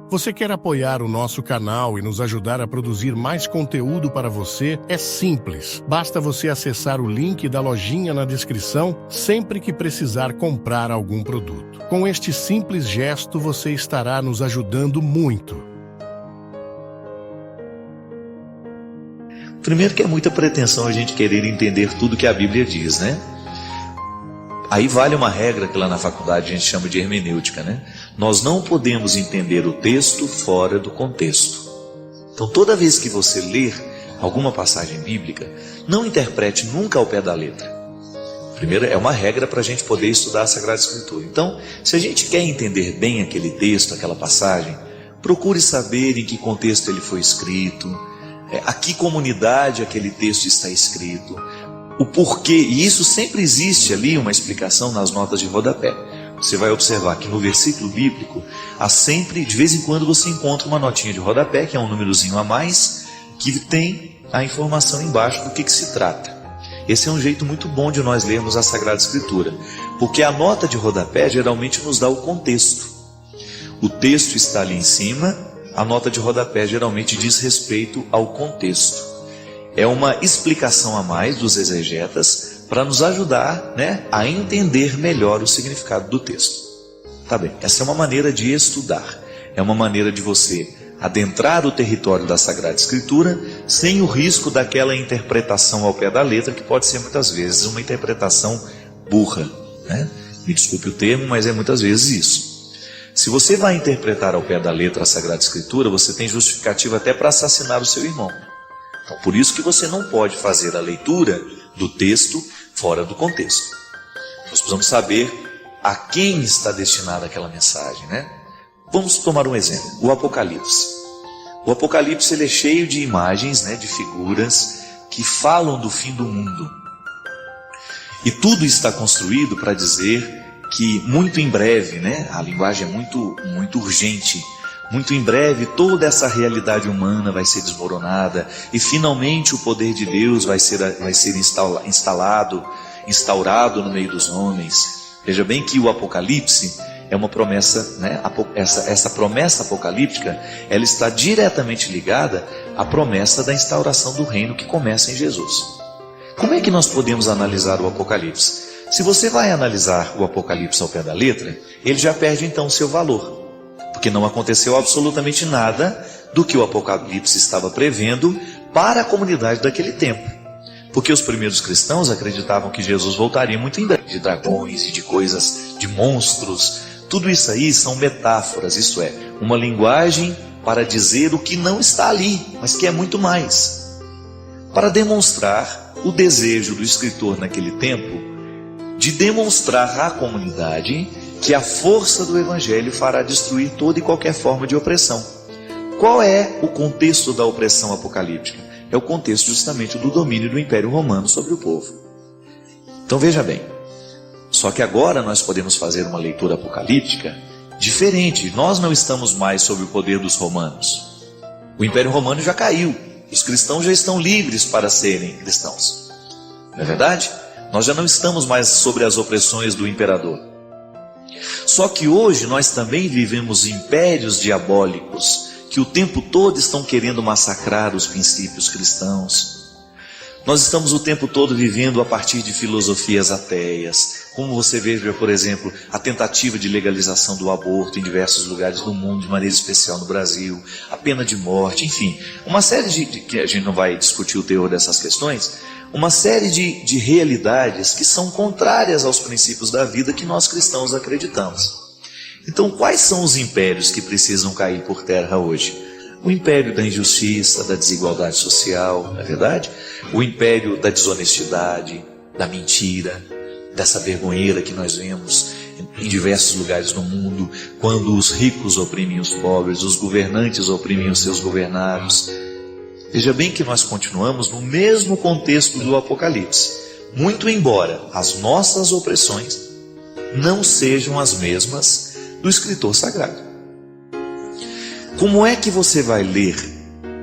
Você quer apoiar o nosso canal e nos ajudar a produzir mais conteúdo para você? É simples. Basta você acessar o link da lojinha na descrição sempre que precisar comprar algum produto. Com este simples gesto, você estará nos ajudando muito. Primeiro que é muita pretensão a gente querer entender tudo que a Bíblia diz, né? Aí vale uma regra que lá na faculdade a gente chama de hermenêutica, né? Nós não podemos entender o texto fora do contexto. Então toda vez que você ler alguma passagem bíblica, não interprete nunca ao pé da letra. Primeiro, é uma regra para a gente poder estudar a Sagrada Escritura. Então, se a gente quer entender bem aquele texto, aquela passagem, procure saber em que contexto ele foi escrito, a que comunidade aquele texto está escrito, o porquê, e isso sempre existe ali uma explicação nas notas de rodapé. Você vai observar que no versículo bíblico, há sempre, de vez em quando você encontra uma notinha de rodapé, que é um númerozinho a mais, que tem a informação embaixo do que se trata. Esse é um jeito muito bom de nós lermos a Sagrada Escritura, porque a nota de rodapé geralmente nos dá o contexto. O texto está ali em cima, a nota de rodapé geralmente diz respeito ao contexto. É uma explicação a mais dos exegetas para nos ajudar, a entender melhor o significado do texto. Tá bem, essa é uma maneira de estudar. É uma maneira de você adentrar o território da Sagrada Escritura sem o risco daquela interpretação ao pé da letra, que pode ser muitas vezes uma interpretação burra, né? Me desculpe o termo, mas é muitas vezes isso. Se você vai interpretar ao pé da letra a Sagrada Escritura, você tem justificativa até para assassinar o seu irmão. Então, por isso que você não pode fazer a leitura do texto fora do contexto. Nós precisamos saber a quem está destinada aquela mensagem, né? Vamos tomar um exemplo, o Apocalipse. O Apocalipse ele é cheio de imagens, de figuras que falam do fim do mundo. E tudo está construído para dizer que muito em breve, a linguagem é muito urgente, muito em breve toda essa realidade humana vai ser desmoronada e finalmente o poder de Deus vai ser instaurado no meio dos homens. Veja bem que o Apocalipse é uma promessa, essa promessa apocalíptica, ela está diretamente ligada à promessa da instauração do reino que começa em Jesus. Como é que nós podemos analisar o Apocalipse? Se você vai analisar o Apocalipse ao pé da letra, ele já perde então o seu valor. Porque não aconteceu absolutamente nada do que o Apocalipse estava prevendo para a comunidade daquele tempo. Porque os primeiros cristãos acreditavam que Jesus voltaria muito em breve, de dragões e de coisas, de monstros. Tudo isso aí são metáforas, isto é, uma linguagem para dizer o que não está ali, mas que é muito mais. Para demonstrar o desejo do escritor naquele tempo de demonstrar à comunidade que a força do Evangelho fará destruir toda e qualquer forma de opressão. Qual é o contexto da opressão apocalíptica? É o contexto justamente do domínio do Império Romano sobre o povo. Então veja bem, só que agora nós podemos fazer uma leitura apocalíptica diferente. Nós não estamos mais sob o poder dos romanos. O Império Romano já caiu, os cristãos já estão livres para serem cristãos. Não é verdade? Nós já não estamos mais sobre as opressões do imperador. Só que hoje nós também vivemos impérios diabólicos que o tempo todo estão querendo massacrar os princípios cristãos. Nós estamos o tempo todo vivendo a partir de filosofias ateias, como você veja, por exemplo, a tentativa de legalização do aborto em diversos lugares do mundo, de maneira especial no Brasil, a pena de morte, enfim, uma série que a gente não vai discutir o teor dessas questões, uma série de realidades que são contrárias aos princípios da vida que nós cristãos acreditamos. Então, quais são os impérios que precisam cair por terra hoje? O império da injustiça, da desigualdade social, não é verdade? O império da desonestidade, da mentira, dessa vergonheira que nós vemos em diversos lugares do mundo, quando os ricos oprimem os pobres, os governantes oprimem os seus governados. Veja bem que nós continuamos no mesmo contexto do Apocalipse, muito embora as nossas opressões não sejam as mesmas do escritor sagrado. Como é que você vai ler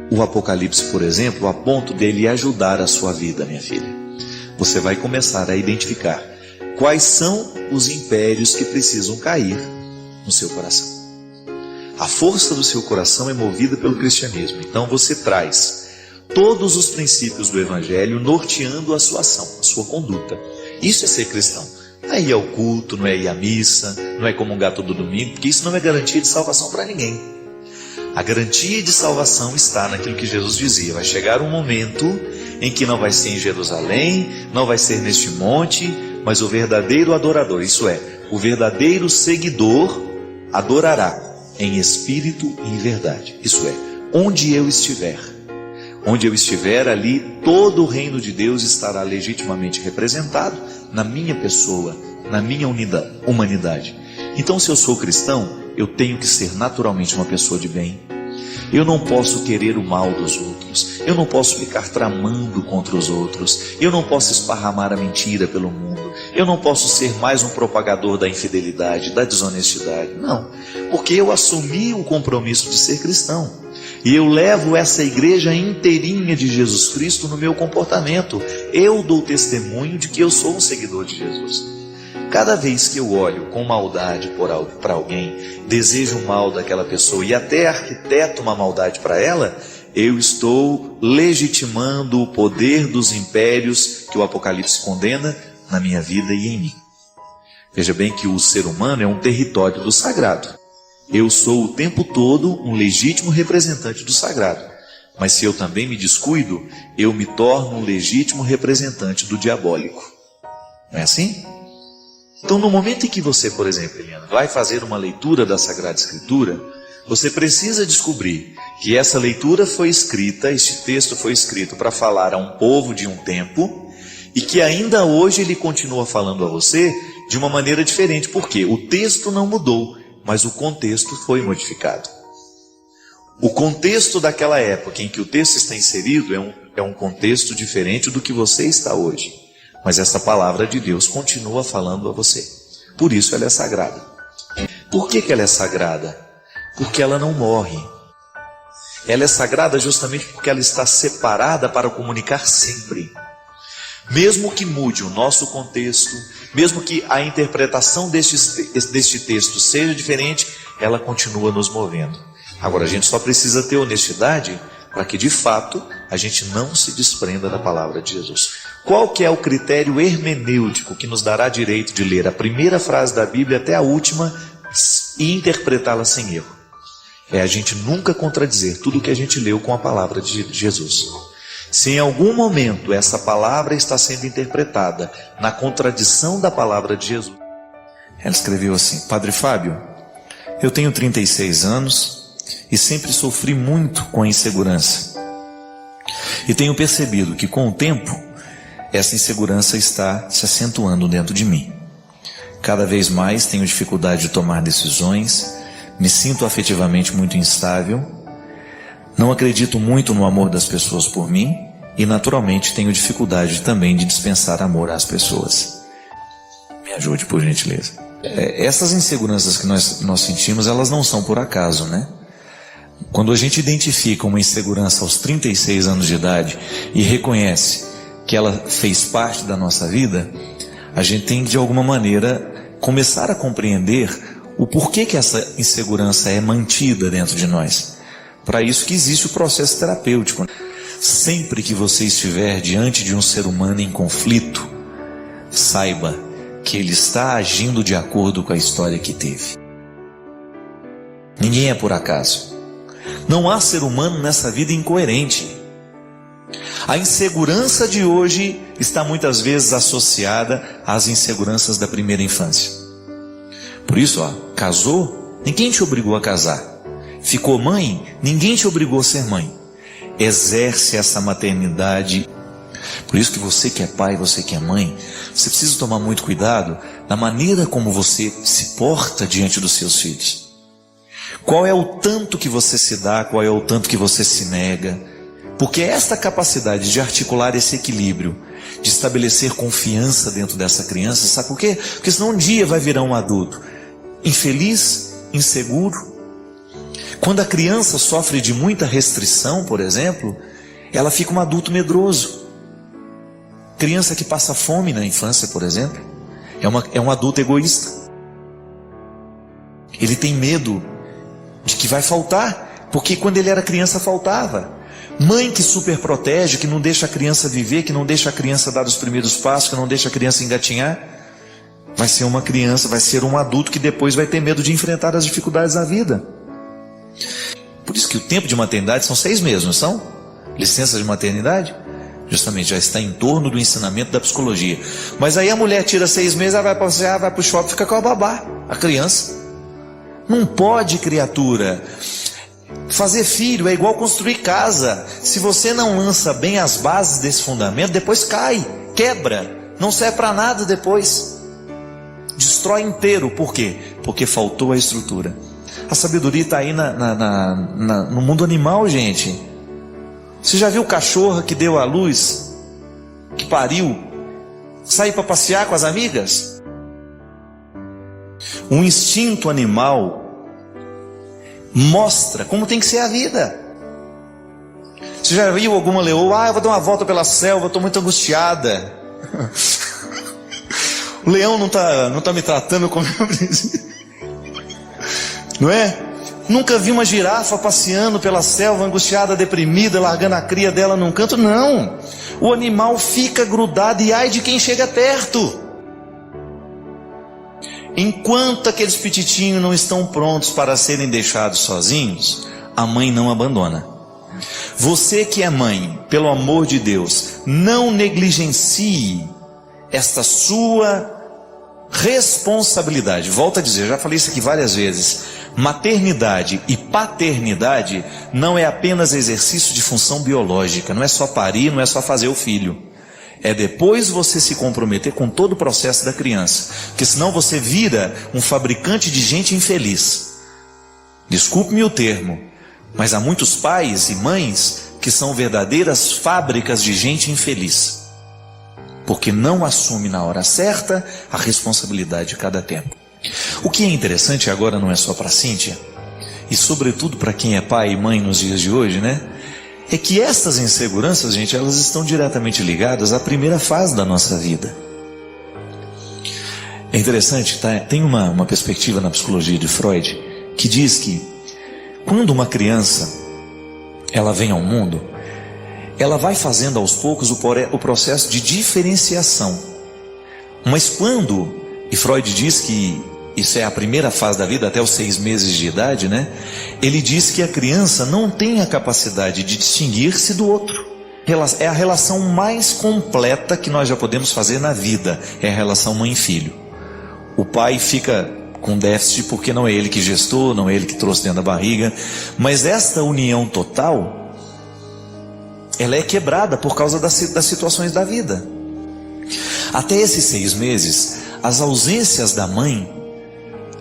o Apocalipse, por exemplo, a ponto dele ajudar a sua vida, minha filha? Você vai começar a identificar quais são os impérios que precisam cair no seu coração. A força do seu coração é movida pelo cristianismo. Então você traz todos os princípios do Evangelho norteando a sua ação, a sua conduta. Isso é ser cristão. Não é ir ao culto, não é ir à missa, não é comungar todo domingo, porque isso não é garantia de salvação para ninguém. A garantia de salvação está naquilo que Jesus dizia: vai chegar um momento em que não vai ser em Jerusalém, não vai ser neste monte, mas o verdadeiro adorador, isso é, o verdadeiro seguidor, adorará em espírito e em verdade. Isso é, onde eu estiver, ali todo o reino de Deus estará legitimamente representado na minha pessoa, na minha humanidade. Então, se eu sou cristão, eu tenho que ser naturalmente uma pessoa de bem. Eu não posso querer o mal dos outros, eu não posso ficar tramando contra os outros, eu não posso esparramar a mentira pelo mundo, eu não posso ser mais um propagador da infidelidade, da desonestidade. Não, porque eu assumi o compromisso de ser cristão. E eu levo essa igreja inteirinha de Jesus Cristo no meu comportamento. Eu dou testemunho de que eu sou um seguidor de Jesus. Cada vez que eu olho com maldade para alguém, desejo o mal daquela pessoa e até arquiteto uma maldade para ela, eu estou legitimando o poder dos impérios que o Apocalipse condena na minha vida e em mim. Veja bem que o ser humano é um território do sagrado. Eu sou o tempo todo um legítimo representante do sagrado. Mas se eu também me descuido, eu me torno um legítimo representante do diabólico. Não é assim? Então, no momento em que você, por exemplo, Eliana, vai fazer uma leitura da Sagrada Escritura, você precisa descobrir que essa leitura foi escrita, este texto foi escrito para falar a um povo de um tempo, e que ainda hoje ele continua falando a você de uma maneira diferente. Por quê? O texto não mudou, mas o contexto foi modificado. O contexto daquela época em que o texto está inserido é um contexto diferente do que você está hoje. Mas essa palavra de Deus continua falando a você. Por isso ela é sagrada. Por que ela é sagrada? Porque ela não morre. Ela é sagrada justamente porque ela está separada para comunicar sempre. Mesmo que mude o nosso contexto, mesmo que a interpretação deste texto seja diferente, ela continua nos movendo. Agora, a gente só precisa ter honestidade para que, de fato, a gente não se desprenda da palavra de Jesus. Qual que é o critério hermenêutico que nos dará direito de ler a primeira frase da Bíblia até a última e interpretá-la sem erro? É a gente nunca contradizer tudo o que a gente leu com a palavra de Jesus. Se em algum momento essa palavra está sendo interpretada na contradição da palavra de Jesus. Ela escreveu assim: Padre Fábio, eu tenho 36 anos e sempre sofri muito com a insegurança. E tenho percebido que com o tempo, essa insegurança está se acentuando dentro de mim. Cada vez mais tenho dificuldade de tomar decisões, me sinto afetivamente muito instável, não acredito muito no amor das pessoas por mim e naturalmente tenho dificuldade também de dispensar amor às pessoas. Me ajude, por gentileza. Essas inseguranças que nós sentimos, elas não são por acaso, né? Quando a gente identifica uma insegurança aos 36 anos de idade e reconhece que ela fez parte da nossa vida, a gente tem de alguma maneira começar a compreender o porquê que essa insegurança é mantida dentro de nós. Para isso que existe o processo terapêutico. Sempre que você estiver diante de um ser humano em conflito, saiba que ele está agindo de acordo com a história que teve. Ninguém é por acaso. Não há ser humano nessa vida incoerente. A insegurança de hoje está muitas vezes associada às inseguranças da primeira infância. Por isso, casou, ninguém te obrigou a casar. Ficou mãe, ninguém te obrigou a ser mãe. Exerce essa maternidade. Por isso que você que é pai, você que é mãe, você precisa tomar muito cuidado na maneira como você se porta diante dos seus filhos. Qual é o tanto que você se dá, qual é o tanto que você se nega. Porque esta capacidade de articular esse equilíbrio, de estabelecer confiança dentro dessa criança, sabe por quê? Porque senão um dia vai virar um adulto infeliz, inseguro. Quando a criança sofre de muita restrição, por exemplo, ela fica um adulto medroso. Criança que passa fome na infância, por exemplo, é um adulto egoísta. Ele tem medo de que vai faltar, porque quando ele era criança faltava. Mãe que super protege, que não deixa a criança viver, que não deixa a criança dar os primeiros passos, que não deixa a criança engatinhar, vai ser uma criança, vai ser um adulto que depois vai ter medo de enfrentar as dificuldades da vida. Por isso que o tempo de maternidade são 6 meses, não são? Licença de maternidade? Justamente, já está em torno do ensinamento da psicologia. Mas aí a mulher tira 6 meses, ela vai passear, vai para o shopping, fica com a babá, a criança. Não pode, criatura. Fazer filho é igual construir casa. Se você não lança bem as bases desse fundamento, depois cai, quebra, não serve para nada depois. Destrói inteiro. Por quê? Porque faltou a estrutura. A sabedoria está aí no mundo animal, gente. Você já viu o cachorro que deu à luz, que pariu, sair para passear com as amigas? O instinto animal mostra como tem que ser a vida. Você já viu alguma leoa? Eu vou dar uma volta pela selva, estou muito angustiada. O leão não tá me tratando como eu preciso. Não é? Nunca vi uma girafa passeando pela selva angustiada, deprimida, largando a cria dela num canto. Não. O animal fica grudado e ai de quem chega perto. Enquanto aqueles pititinhos não estão prontos para serem deixados sozinhos, a mãe não abandona. Você que é mãe, pelo amor de Deus, não negligencie esta sua responsabilidade. Volto a dizer, já falei isso aqui várias vezes. Maternidade e paternidade não é apenas exercício de função biológica, não é só parir, não é só fazer o filho. É depois você se comprometer com todo o processo da criança, porque senão você vira um fabricante de gente infeliz. Desculpe-me o termo, mas há muitos pais e mães que são verdadeiras fábricas de gente infeliz, porque não assume na hora certa a responsabilidade de cada tempo. O que é interessante agora não é só para Cíntia, e sobretudo para quem é pai e mãe nos dias de hoje, né? É que estas inseguranças, gente, elas estão diretamente ligadas à primeira fase da nossa vida. É interessante, tá? Tem uma perspectiva na psicologia de Freud que diz que quando uma criança ela vem ao mundo, ela vai fazendo aos poucos o processo de diferenciação. Mas quando, e Freud diz que isso é a primeira fase da vida, até os 6 meses de idade, né? Ele diz que a criança não tem a capacidade de distinguir-se do outro. É a relação mais completa que nós já podemos fazer na vida, é a relação mãe-filho. O pai fica com déficit porque não é ele que gestou, não é ele que trouxe dentro da barriga, mas esta união total, ela é quebrada por causa das situações da vida. Até esses 6 meses, as ausências da mãe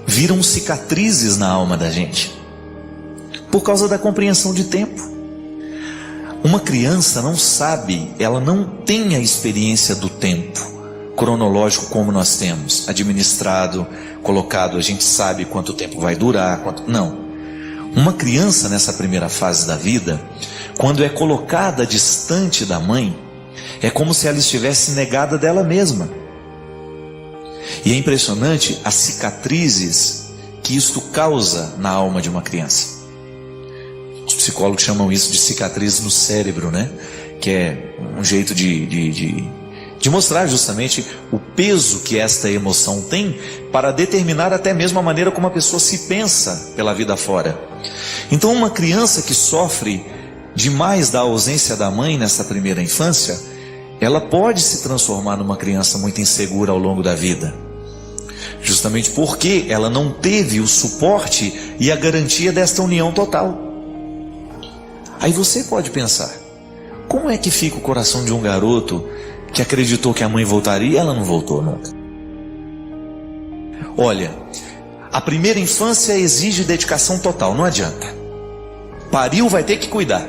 viram cicatrizes na alma da gente, por causa da compreensão de tempo. Uma criança não sabe, ela não tem a experiência do tempo cronológico como nós temos, administrado, colocado, a gente sabe quanto tempo vai durar, não. Uma criança nessa primeira fase da vida, quando é colocada distante da mãe, é como se ela estivesse negada dela mesma. E é impressionante as cicatrizes que isto causa na alma de uma criança. Os psicólogos chamam isso de cicatrizes no cérebro, né? Que é um jeito de mostrar justamente o peso que esta emoção tem para determinar até mesmo a maneira como a pessoa se pensa pela vida fora. Então uma criança que sofre demais da ausência da mãe nessa primeira infância, ela pode se transformar numa criança muito insegura ao longo da vida, justamente porque ela não teve o suporte e a garantia desta união total. Aí você pode pensar, como é que fica o coração de um garoto que acreditou que a mãe voltaria e ela não voltou nunca? Olha, a primeira infância exige dedicação total, não adianta. Pariu, vai ter que cuidar.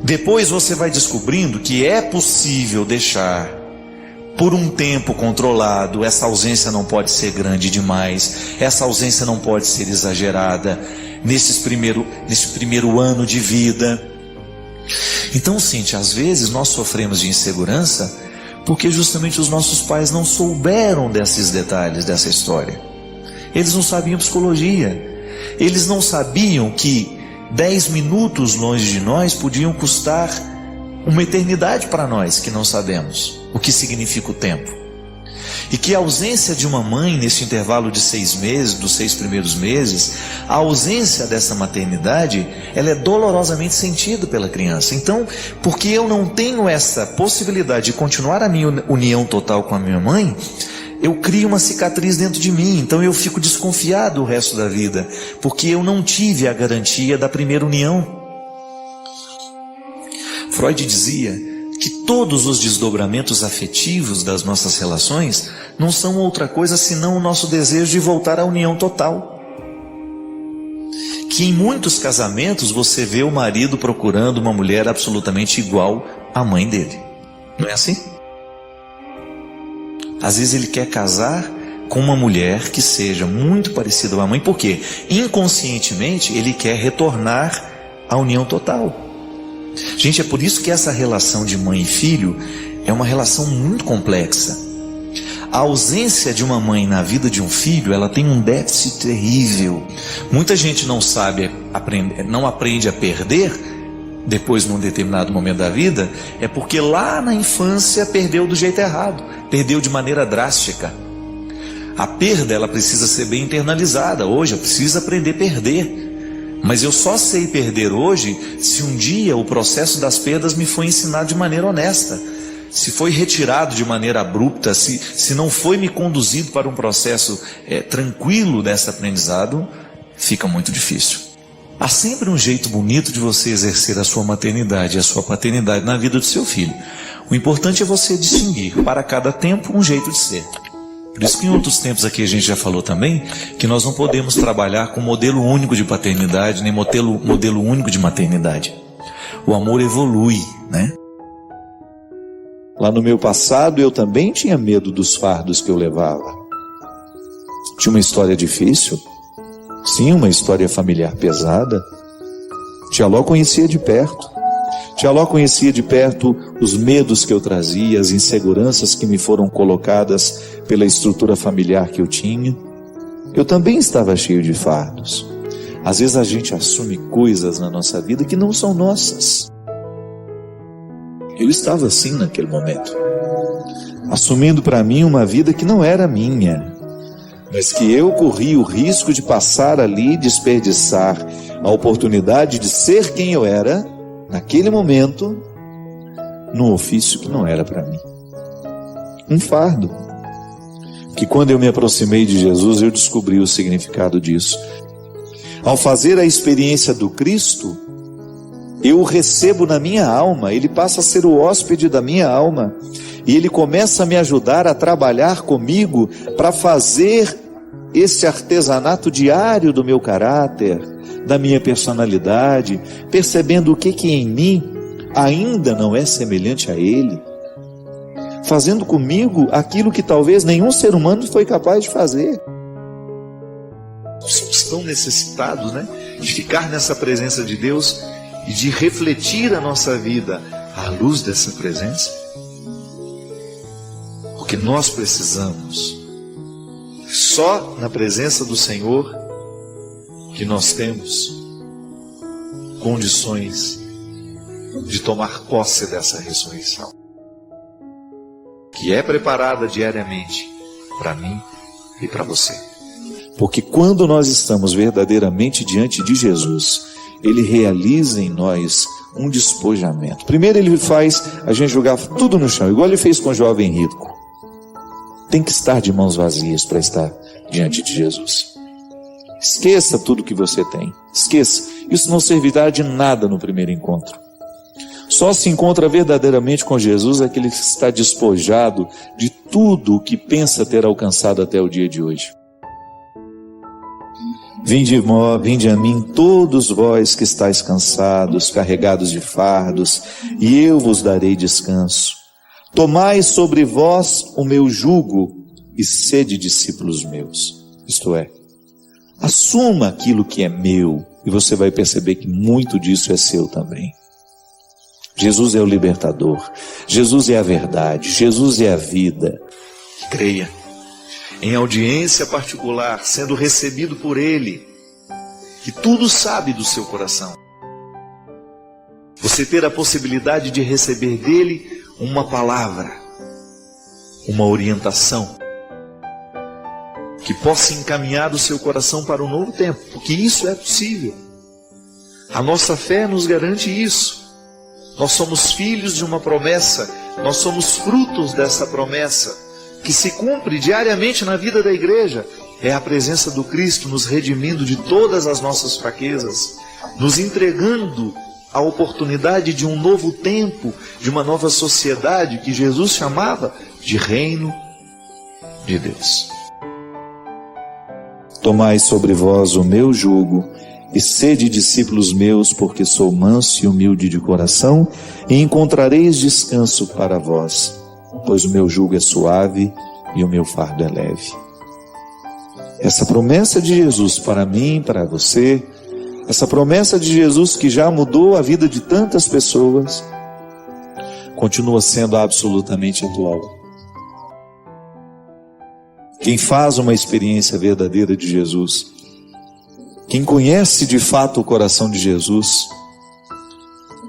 Depois você vai descobrindo que é possível deixar por um tempo controlado. Essa ausência não pode ser grande demais, essa ausência não pode ser exagerada nesse primeiro ano de vida. Então, Cíntia, às vezes nós sofremos de insegurança porque justamente os nossos pais não souberam desses detalhes dessa história. Eles não sabiam psicologia. Eles não sabiam que 10 minutos longe de nós podiam custar uma eternidade para nós, que não sabemos o que significa o tempo. E que a ausência de uma mãe nesse intervalo de 6 meses, dos 6 primeiros meses, a ausência dessa maternidade, ela é dolorosamente sentida pela criança. Então, porque eu não tenho essa possibilidade de continuar a minha união total com a minha mãe, eu crio uma cicatriz dentro de mim. Então eu fico desconfiado o resto da vida, porque eu não tive a garantia da primeira união. Freud dizia que todos os desdobramentos afetivos das nossas relações não são outra coisa senão o nosso desejo de voltar à união total. Que em muitos casamentos você vê o marido procurando uma mulher absolutamente igual à mãe dele. Não é assim? Às vezes ele quer casar com uma mulher que seja muito parecida com a mãe, porque inconscientemente ele quer retornar à união total. Gente, é por isso que essa relação de mãe e filho é uma relação muito complexa. A ausência de uma mãe na vida de um filho, ela tem um déficit terrível. Muita gente não aprende a perder depois, num determinado momento da vida, é porque lá na infância perdeu do jeito errado, perdeu de maneira drástica. A perda, ela precisa ser bem internalizada. Hoje eu preciso aprender a perder. Mas eu só sei perder hoje se um dia o processo das perdas me foi ensinado de maneira honesta. Se foi retirado de maneira abrupta, se não foi me conduzido para um processo tranquilo desse aprendizado, fica muito difícil. Há sempre um jeito bonito de você exercer a sua maternidade e a sua paternidade na vida do seu filho. O importante é você distinguir para cada tempo um jeito de ser. Por isso que em outros tempos aqui a gente já falou também que nós não podemos trabalhar com modelo único de paternidade, nem modelo único de maternidade. O amor evolui, né? Lá no meu passado eu também tinha medo dos fardos que eu levava. Tinha uma história difícil, sim, uma história familiar pesada. Tia Ló conhecia de perto. Tia Ló conhecia de perto os medos que eu trazia, as inseguranças que me foram colocadas pela estrutura familiar que eu tinha. Eu também estava cheio de fardos. Às vezes a gente assume coisas na nossa vida que não são nossas. Eu estava assim naquele momento, assumindo para mim uma vida que não era minha, mas que eu corri o risco de passar ali e desperdiçar a oportunidade de ser quem eu era, naquele momento, num ofício que não era para mim. Um fardo, que quando eu me aproximei de Jesus, eu descobri o significado disso. Ao fazer a experiência do Cristo, eu o recebo na minha alma, ele passa a ser o hóspede da minha alma, e ele começa a me ajudar a trabalhar comigo para fazer esse artesanato diário do meu caráter, da minha personalidade, percebendo o que em mim ainda não é semelhante a ele, fazendo comigo aquilo que talvez nenhum ser humano foi capaz de fazer. Nós somos tão necessitados, de ficar nessa presença de Deus e de refletir a nossa vida à luz dessa presença, porque nós precisamos, só na presença do Senhor que nós temos condições de tomar posse dessa ressurreição, que é preparada diariamente para mim e para você. Porque quando nós estamos verdadeiramente diante de Jesus, ele realiza em nós um despojamento. Primeiro ele faz a gente jogar tudo no chão, igual ele fez com o jovem rico. Tem que estar de mãos vazias para estar diante de Jesus. Esqueça tudo que você tem. Esqueça. Isso não servirá de nada no primeiro encontro. Só se encontra verdadeiramente com Jesus aquele que está despojado de tudo o que pensa ter alcançado até o dia de hoje. Vinde a mim todos vós que estáis cansados, carregados de fardos, e eu vos darei descanso. Tomai sobre vós o meu jugo e sede discípulos meus. Isto é, assuma aquilo que é meu e você vai perceber que muito disso é seu também. Jesus é o libertador, Jesus é a verdade, Jesus é a vida. Creia. Em audiência particular, sendo recebido por Ele, que tudo sabe do seu coração. Você ter a possibilidade de receber dele uma palavra, uma orientação, que possa encaminhar o seu coração para um novo tempo, porque isso é possível. A nossa fé nos garante isso. Nós somos filhos de uma promessa, nós somos frutos dessa promessa, que se cumpre diariamente na vida da igreja. É a presença do Cristo nos redimindo de todas as nossas fraquezas, nos entregando a oportunidade de um novo tempo, de uma nova sociedade que Jesus chamava de reino de Deus. Tomai sobre vós o meu jugo e sede discípulos meus, porque sou manso e humilde de coração, e encontrareis descanso para vós, pois o meu jugo é suave e o meu fardo é leve. Essa promessa de Jesus para mim, para você, essa promessa de Jesus que já mudou a vida de tantas pessoas, continua sendo absolutamente atual. Quem faz uma experiência verdadeira de Jesus, quem conhece de fato o coração de Jesus,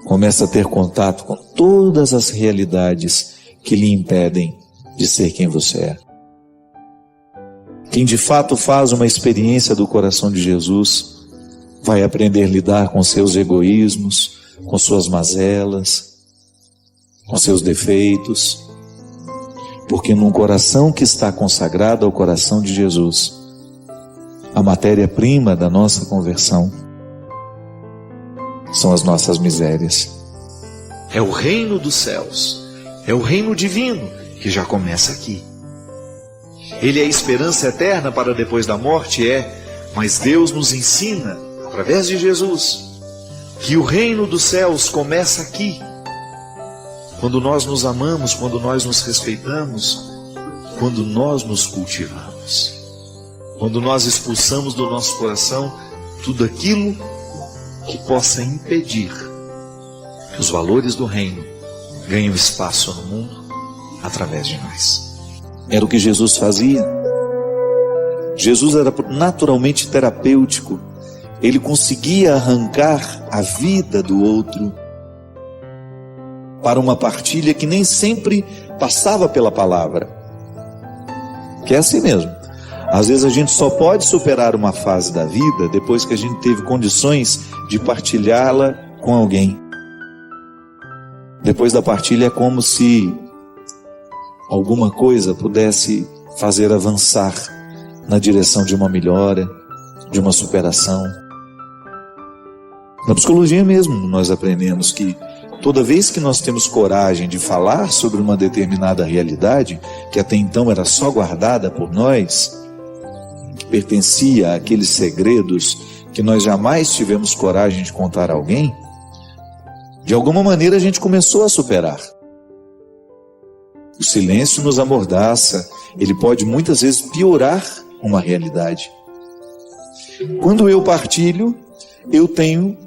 começa a ter contato com todas as realidades que lhe impedem de ser quem você é. Quem de fato faz uma experiência do coração de Jesus, vai aprender a lidar com seus egoísmos, com suas mazelas, com seus defeitos, porque num coração que está consagrado ao coração de Jesus, a matéria-prima da nossa conversão são as nossas misérias. É o reino dos céus, é o reino divino que já começa aqui. Ele é a esperança eterna para depois da morte, mas Deus nos ensina, através de Jesus, que o reino dos céus começa aqui. Quando nós nos amamos, quando nós nos respeitamos, quando nós nos cultivamos, quando nós expulsamos do nosso coração tudo aquilo que possa impedir que os valores do reino ganhem espaço no mundo através de nós. Era o que Jesus fazia. Jesus era naturalmente terapêutico. Ele conseguia arrancar a vida do outro para uma partilha que nem sempre passava pela palavra. Que é assim mesmo. Às vezes a gente só pode superar uma fase da vida depois que a gente teve condições de partilhá-la com alguém. Depois da partilha é como se alguma coisa pudesse fazer avançar na direção de uma melhora, de uma superação. Na psicologia mesmo nós aprendemos que toda vez que nós temos coragem de falar sobre uma determinada realidade, que até então era só guardada por nós, que pertencia àqueles segredos que nós jamais tivemos coragem de contar a alguém, de alguma maneira a gente começou a superar. O silêncio nos amordaça, ele pode muitas vezes piorar uma realidade. Quando eu partilho, eu tenho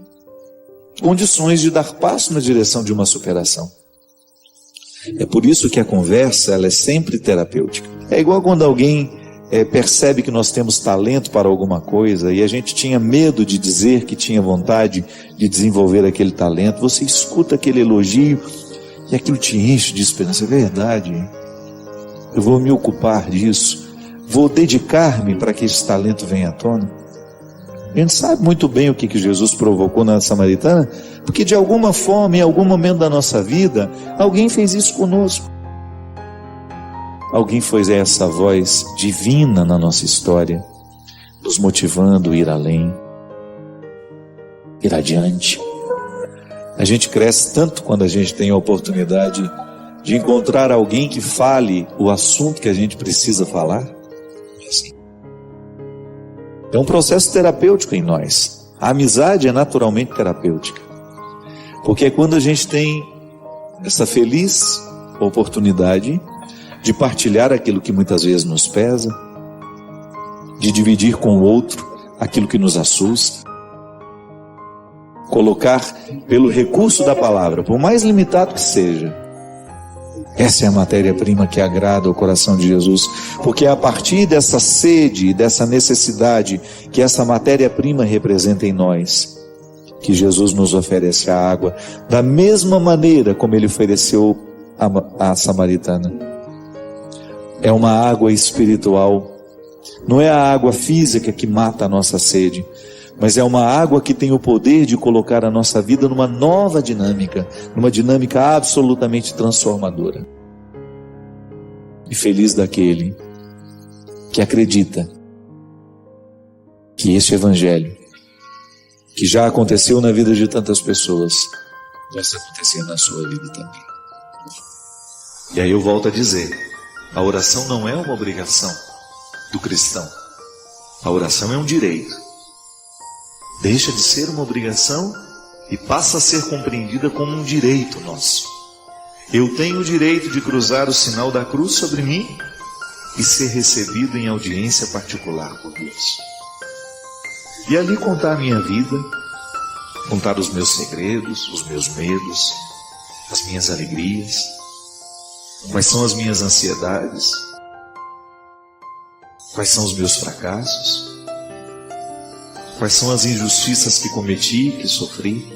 condições de dar passo na direção de uma superação. É por isso que a conversa ela é sempre terapêutica. É igual quando alguém percebe que nós temos talento para alguma coisa e a gente tinha medo de dizer que tinha vontade de desenvolver aquele talento. Você escuta aquele elogio e aquilo te enche de esperança. É verdade, eu vou me ocupar disso, vou dedicar-me para que esse talento venha à tona. A gente sabe muito bem o que Jesus provocou na Samaritana, porque de alguma forma, em algum momento da nossa vida, alguém fez isso conosco. Alguém foi essa voz divina na nossa história, nos motivando a ir além, ir adiante. A gente cresce tanto quando a gente tem a oportunidade de encontrar alguém que fale o assunto que a gente precisa falar. É um processo terapêutico em nós. A amizade é naturalmente terapêutica, porque é quando a gente tem essa feliz oportunidade de partilhar aquilo que muitas vezes nos pesa, de dividir com o outro aquilo que nos assusta, colocar pelo recurso da palavra, por mais limitado que seja, Essa é a matéria-prima que agrada ao coração de Jesus, porque é a partir dessa sede e dessa necessidade que essa matéria-prima representa em nós, que Jesus nos oferece a água, da mesma maneira como ele ofereceu à samaritana. É uma água espiritual, não é a água física que mata a nossa sede, mas é uma água que tem o poder de colocar a nossa vida numa nova dinâmica, numa dinâmica absolutamente transformadora. E feliz daquele que acredita que este evangelho, que já aconteceu na vida de tantas pessoas, vai acontecer na sua vida também. E aí eu volto a dizer, a oração não é uma obrigação do cristão. A oração é um direito. Deixa de ser uma obrigação e passa a ser compreendida como um direito nosso. Eu tenho o direito de cruzar o sinal da cruz sobre mim e ser recebido em audiência particular por Deus. E ali contar a minha vida, contar os meus segredos, os meus medos, as minhas alegrias, quais são as minhas ansiedades, quais são os meus fracassos, quais são as injustiças que cometi, que sofri,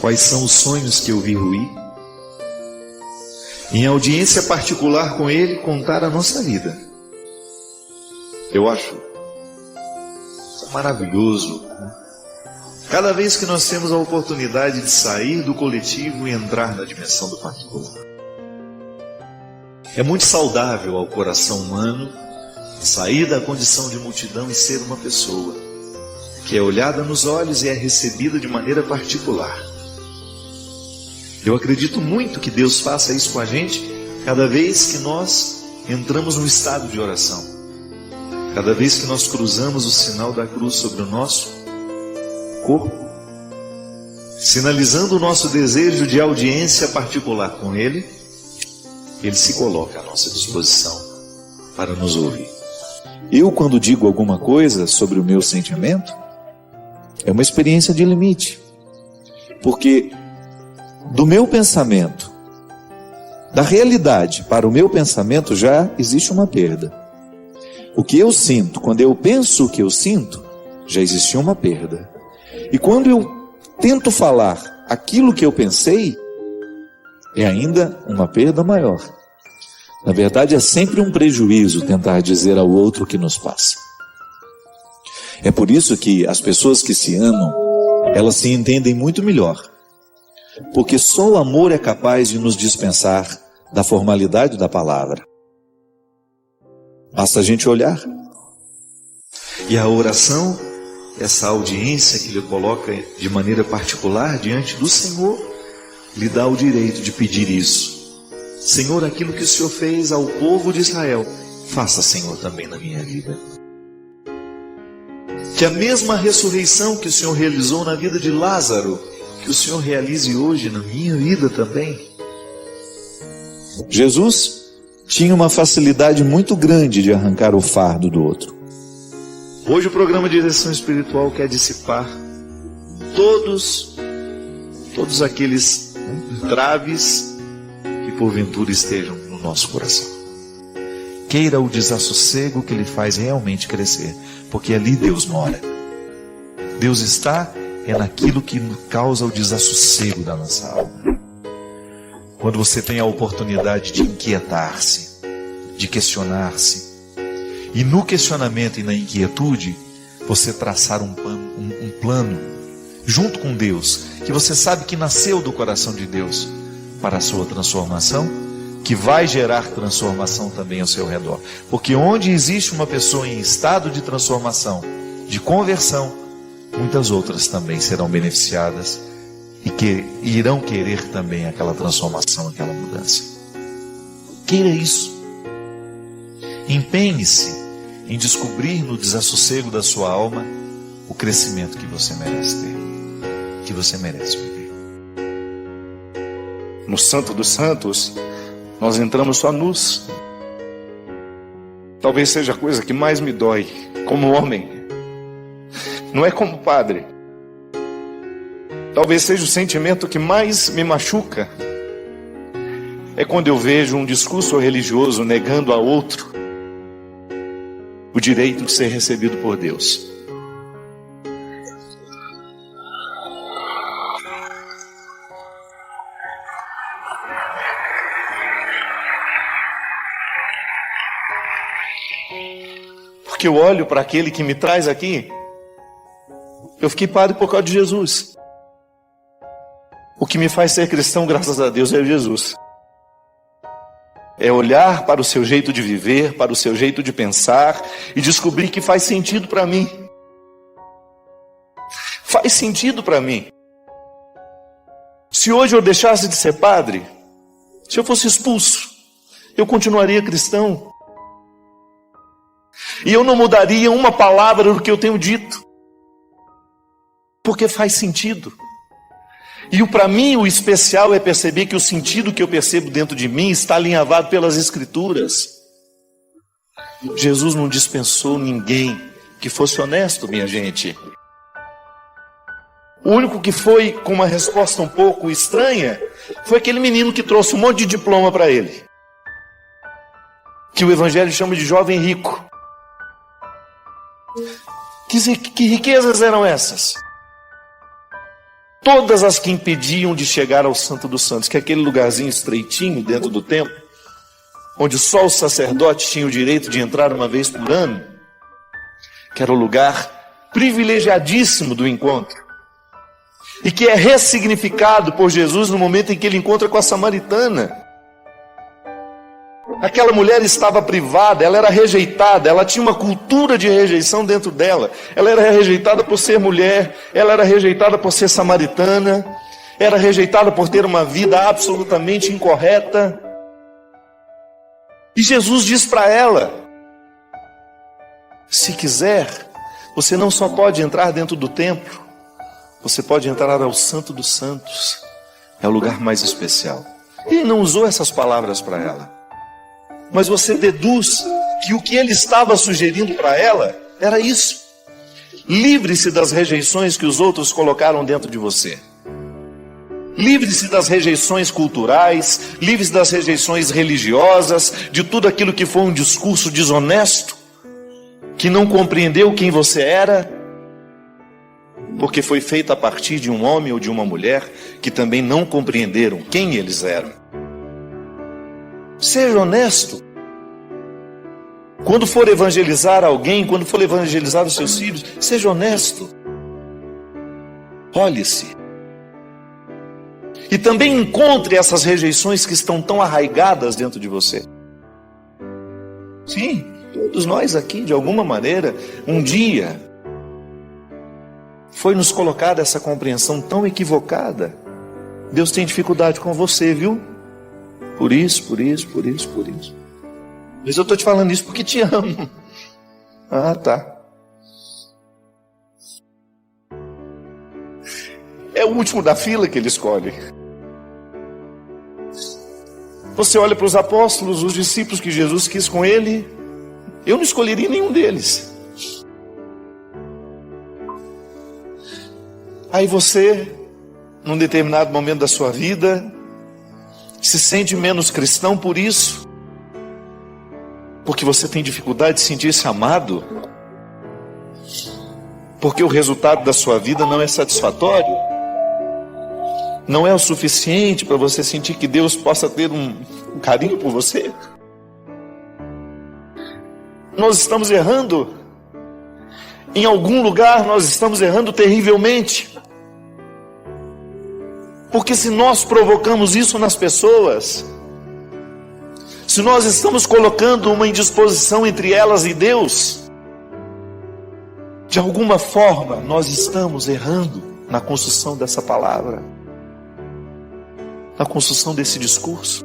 quais são os sonhos que eu vi ruir. Em audiência particular com Ele, contar a nossa vida. Eu acho maravilhoso. Cada vez que nós temos a oportunidade de sair do coletivo e entrar na dimensão do particular. É muito saudável ao coração humano sair da condição de multidão e ser uma pessoa que é olhada nos olhos e é recebida de maneira particular. Eu acredito muito que Deus faça isso com a gente cada vez que nós entramos no estado de oração, cada vez que nós cruzamos o sinal da cruz sobre o nosso corpo, sinalizando o nosso desejo de audiência particular com Ele. Ele se coloca à nossa disposição para nos ouvir. Eu, quando digo alguma coisa sobre o meu sentimento, é uma experiência de limite, porque do meu pensamento, da realidade para o meu pensamento já existe uma perda. O que eu sinto, quando eu penso o que eu sinto, já existiu uma perda. E quando eu tento falar aquilo que eu pensei, é ainda uma perda maior. Na verdade, é sempre um prejuízo tentar dizer ao outro o que nos passa. É por isso que as pessoas que se amam, elas se entendem muito melhor. Porque só o amor é capaz de nos dispensar da formalidade da palavra. Basta a gente olhar. E a oração, essa audiência que Ele coloca de maneira particular diante do Senhor, lhe dá o direito de pedir isso. Senhor, aquilo que o Senhor fez ao povo de Israel, faça, Senhor, também na minha vida. Que a mesma ressurreição que o Senhor realizou na vida de Lázaro, que o Senhor realize hoje na minha vida também. Jesus tinha uma facilidade muito grande de arrancar o fardo do outro. Hoje o programa de direção espiritual quer dissipar todos aqueles entraves que porventura estejam no nosso coração. Queira o desassossego que Ele faz realmente crescer, porque ali Deus mora. Deus está naquilo que causa o desassossego da nossa alma. Quando você tem a oportunidade de inquietar-se, de questionar-se, e no questionamento e na inquietude, você traçar um plano junto com Deus, que você sabe que nasceu do coração de Deus para a sua transformação, que vai gerar transformação também ao seu redor. Porque onde existe uma pessoa em estado de transformação, de conversão, muitas outras também serão beneficiadas e que irão querer também aquela transformação, aquela mudança. Queira isso. Empenhe-se em descobrir no desassossego da sua alma o crescimento que você merece ter, que você merece viver. No Santo dos Santos, nós entramos só nus. Talvez seja a coisa que mais me dói como homem, não é como padre. Talvez seja o sentimento que mais me machuca, é quando eu vejo um discurso religioso negando a outro o direito de ser recebido por Deus. Porque eu olho para aquele que me traz aqui, eu fiquei padre por causa de Jesus. O que me faz ser cristão, graças a Deus, é Jesus. É olhar para o seu jeito de viver, para o seu jeito de pensar e descobrir que faz sentido para mim. Faz sentido para mim. Se hoje eu deixasse de ser padre, se eu fosse expulso, eu continuaria cristão. E eu não mudaria uma palavra do que eu tenho dito. Porque faz sentido. E para mim o especial é perceber que o sentido que eu percebo dentro de mim está alinhavado pelas Escrituras. Jesus não dispensou ninguém que fosse honesto, minha gente. O único que foi com uma resposta um pouco estranha foi aquele menino que trouxe um monte de diploma para ele, que o Evangelho chama de jovem rico. Que riquezas eram essas? Todas as que impediam de chegar ao Santo dos Santos, que é aquele lugarzinho estreitinho dentro do templo, onde só os sacerdotes tinham o direito de entrar uma vez por ano, que era o lugar privilegiadíssimo do encontro, e que é ressignificado por Jesus no momento em que ele encontra com a samaritana. Aquela mulher estava privada, ela era rejeitada, ela tinha uma cultura de rejeição dentro dela. Ela era rejeitada por ser mulher, ela era rejeitada por ser samaritana, era rejeitada por ter uma vida absolutamente incorreta. E Jesus diz para ela: se quiser, você não só pode entrar dentro do templo, você pode entrar ao Santo dos Santos. É o lugar mais especial. Ele não usou essas palavras para ela, mas você deduz que o que ele estava sugerindo para ela era isso. Livre-se das rejeições que os outros colocaram dentro de você. Livre-se das rejeições culturais, livre-se das rejeições religiosas, de tudo aquilo que foi um discurso desonesto, que não compreendeu quem você era, porque foi feito a partir de um homem ou de uma mulher que também não compreenderam quem eles eram. Seja honesto. Quando for evangelizar alguém, quando for evangelizar os seus filhos, seja honesto. Olhe-se. E também encontre essas rejeições que estão tão arraigadas dentro de você. Sim, todos nós aqui, de alguma maneira, um dia, foi nos colocada essa compreensão tão equivocada. Deus tem dificuldade com você, viu? Por isso. Mas eu estou te falando isso porque te amo. Ah, tá. É o último da fila que ele escolhe. Você olha para os apóstolos, os discípulos que Jesus quis com ele. Eu não escolheria nenhum deles. Aí você, num determinado momento da sua vida, se sente menos cristão por isso, porque você tem dificuldade de sentir-se amado, porque o resultado da sua vida não é satisfatório, não é o suficiente para você sentir que Deus possa ter um carinho por você. Nós estamos errando. Em algum lugar nós estamos errando terrivelmente. Porque se nós provocamos isso nas pessoas, se nós estamos colocando uma indisposição entre elas e Deus, de alguma forma nós estamos errando na construção dessa palavra, na construção desse discurso.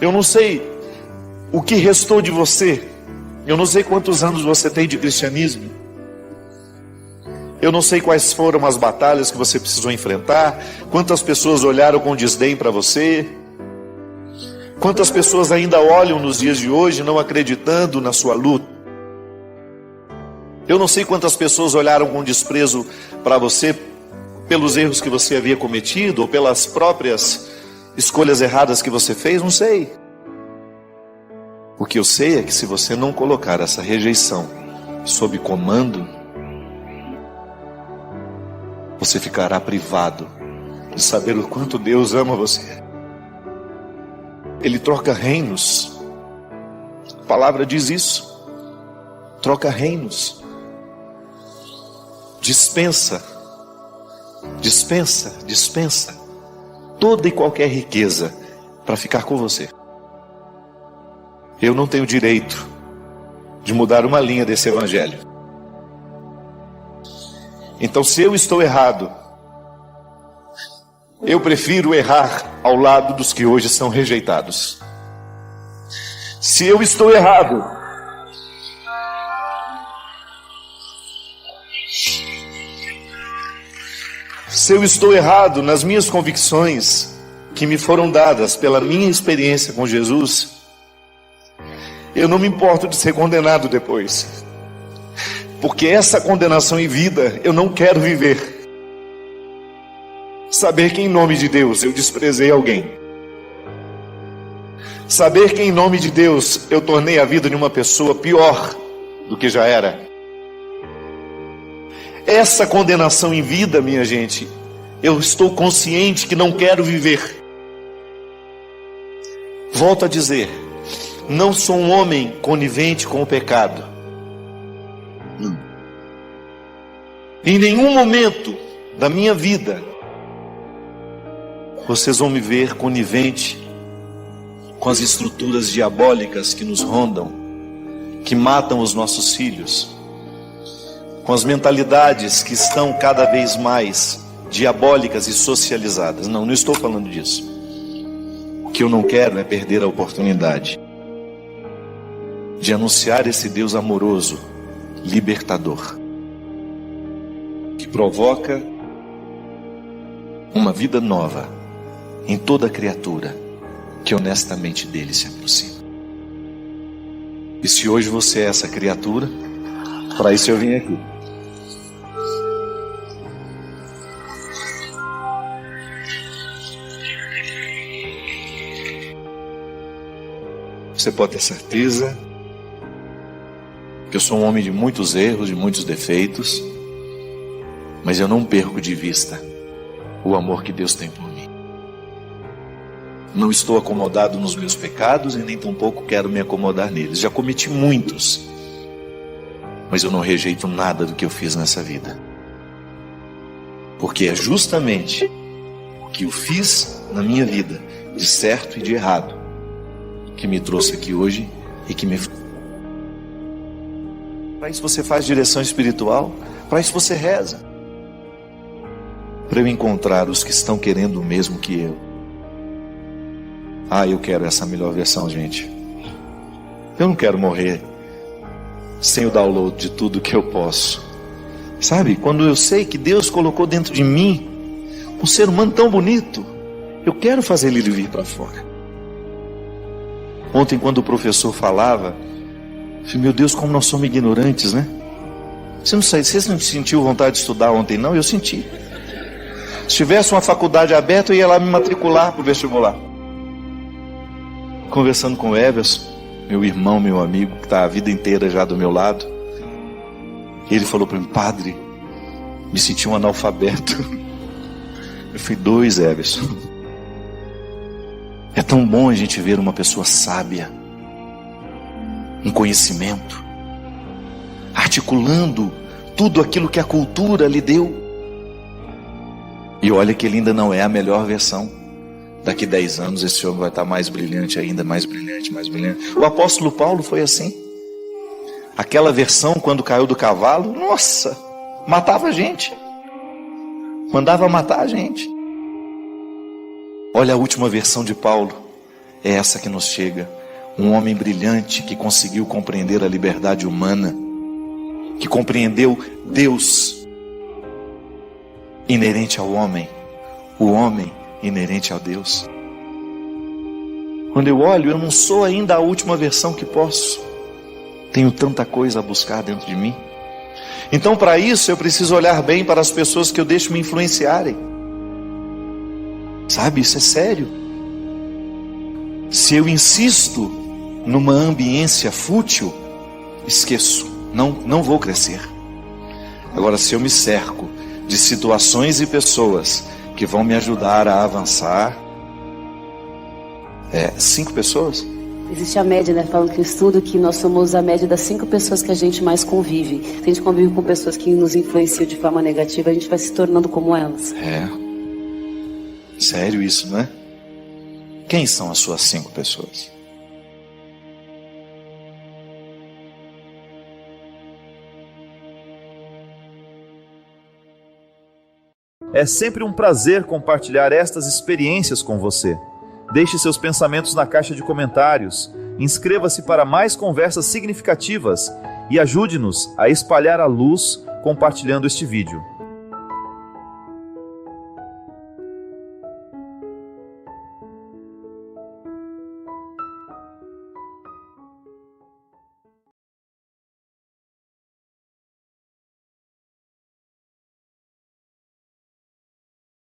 Eu não sei o que restou de você, eu não sei quantos anos você tem de cristianismo, eu não sei quais foram as batalhas que você precisou enfrentar, quantas pessoas olharam com desdém para você, quantas pessoas ainda olham nos dias de hoje não acreditando na sua luta. Eu não sei quantas pessoas olharam com desprezo para você pelos erros que você havia cometido ou pelas próprias escolhas erradas que você fez? Não sei. O que eu sei é que se você não colocar essa rejeição sob comando, você ficará privado de saber o quanto Deus ama você. Ele troca reinos. A palavra diz isso. Troca reinos. Dispensa toda e qualquer riqueza para ficar com você. Eu não tenho direito de mudar uma linha desse evangelho. Então, se eu estou errado, eu prefiro errar ao lado dos que hoje são rejeitados. Se eu estou errado, nas minhas convicções que me foram dadas pela minha experiência com Jesus, eu não me importo de ser condenado depois, porque essa condenação em vida eu não quero viver. Saber que em nome de Deus eu desprezei alguém, saber que em nome de Deus eu tornei a vida de uma pessoa pior do que já era. Essa condenação em vida, minha gente, eu estou consciente que não quero viver. Volto a dizer, não sou um homem conivente com o pecado. Em nenhum momento da minha vida vocês vão me ver conivente com as estruturas diabólicas que nos rondam, que matam os nossos filhos, com as mentalidades que estão cada vez mais diabólicas e socializadas. Não estou falando disso. O que eu não quero é perder a oportunidade de anunciar esse Deus amoroso, libertador, que provoca uma vida nova em toda criatura que honestamente dele se aproxima. E se hoje você é essa criatura, para isso eu vim aqui. Você pode ter certeza que eu sou um homem de muitos erros, de muitos defeitos, mas eu não perco de vista o amor que Deus tem por mim. Não estou acomodado nos meus pecados e nem tampouco quero me acomodar neles. Já cometi muitos, mas eu não rejeito nada do que eu fiz nessa vida, porque é justamente o que eu fiz na minha vida, de certo e de errado, que me trouxe aqui hoje e que me... Para isso você faz direção espiritual, para isso você reza, para eu encontrar os que estão querendo o mesmo que eu. Eu quero essa melhor versão, gente. Eu não quero morrer sem o download de tudo que eu posso. Sabe, quando eu sei que Deus colocou dentro de mim um ser humano tão bonito, eu quero fazer ele vir para fora. Ontem, quando o professor falava, eu falei, meu Deus, como nós somos ignorantes, né? Vocês não sentiu vontade de estudar ontem, não? Eu senti. Se tivesse uma faculdade aberta, eu ia lá me matricular para o vestibular. Conversando com o Everson, meu irmão, meu amigo, que está a vida inteira já do meu lado, ele falou para mim, padre, me senti um analfabeto. Eu fui 2, Everson. É tão bom a gente ver uma pessoa sábia, um conhecimento, articulando tudo aquilo que a cultura lhe deu. E olha que ele ainda não é a melhor versão. Daqui 10 anos esse homem vai estar mais brilhante ainda, mais brilhante, mais brilhante. O apóstolo Paulo foi assim. Aquela versão, quando caiu do cavalo, nossa, matava a gente. Mandava matar a gente. Olha a última versão de Paulo. É essa que nos chega. Um homem brilhante que conseguiu compreender a liberdade humana, que compreendeu Deus inerente ao homem, o homem inerente a Deus. Quando eu olho, eu não sou ainda a última versão que posso. Tenho tanta coisa a buscar dentro de mim. Então, para isso, eu preciso olhar bem para as pessoas que eu deixo me influenciarem. Sabe, isso é sério. Se eu insisto numa ambiência fútil, esqueço, não vou crescer. Agora, se eu me cerco de situações e pessoas que vão me ajudar a avançar, 5 pessoas? Existe a média, né? Falam que o estudo que nós somos a média das 5 pessoas que a gente mais convive. Se a gente convive com pessoas que nos influenciam de forma negativa, a gente vai se tornando como elas. Sério isso, não é? Quem são as suas 5 pessoas? É sempre um prazer compartilhar estas experiências com você. Deixe seus pensamentos na caixa de comentários, inscreva-se para mais conversas significativas e ajude-nos a espalhar a luz compartilhando este vídeo.